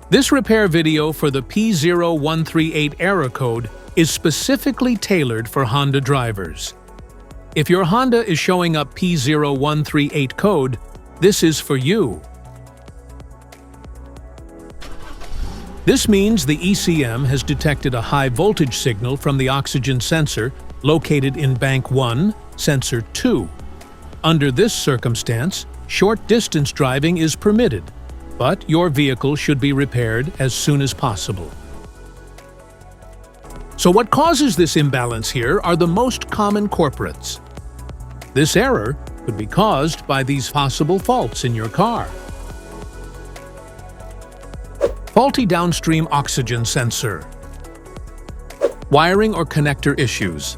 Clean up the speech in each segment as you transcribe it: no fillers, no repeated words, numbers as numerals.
This repair video for the P0138 error code is specifically tailored for Honda drivers. If your Honda is showing up P0138 code, this is for you. This means the ECM has detected a high voltage signal from the oxygen sensor located in Bank 1, Sensor 2. Under this circumstance, short-distance driving is permitted, but your vehicle should be repaired as soon as possible. So what causes this imbalance here are the most common culprits. This error could be caused by these possible faults in your car. Faulty downstream oxygen sensor. Wiring or connector issues.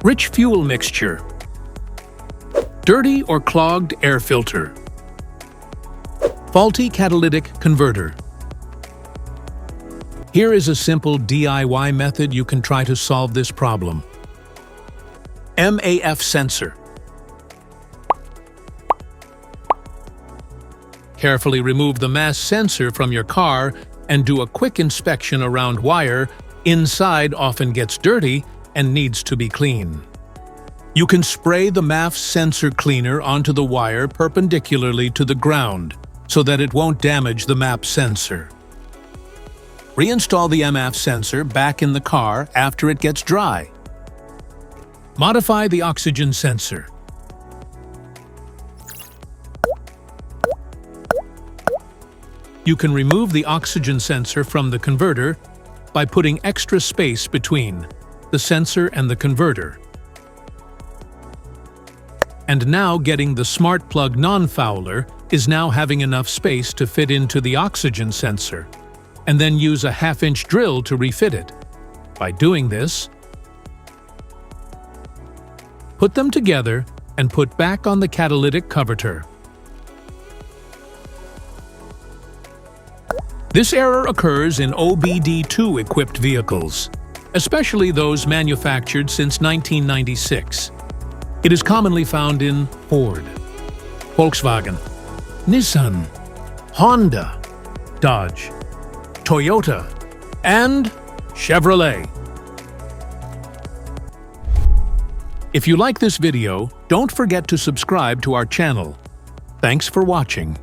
Rich fuel mixture. Dirty or clogged air filter. Faulty catalytic converter. Here is a simple DIY method you can try to solve this problem. MAF Sensor. Carefully remove the MAF sensor from your car and do a quick inspection around wire. Inside often gets dirty and needs to be cleaned. You can spray the MAF sensor cleaner onto the wire perpendicularly to the ground so that it won't damage the MAF sensor. Reinstall the MAF sensor back in the car after it gets dry. Modify the oxygen sensor. You can remove the oxygen sensor from the converter by putting extra space between the sensor and the converter. And now getting the smart plug non-fouler is now having enough space to fit into the oxygen sensor, and then use a 1/2-inch drill to refit it. By doing this, put them together and put back on the catalytic converter. This error occurs in OBD2 equipped vehicles, especially those manufactured since 1996. It is commonly found in Ford, Volkswagen, Nissan, Honda, Dodge, Toyota, and Chevrolet. If you like this video, don't forget to subscribe to our channel. Thanks for watching.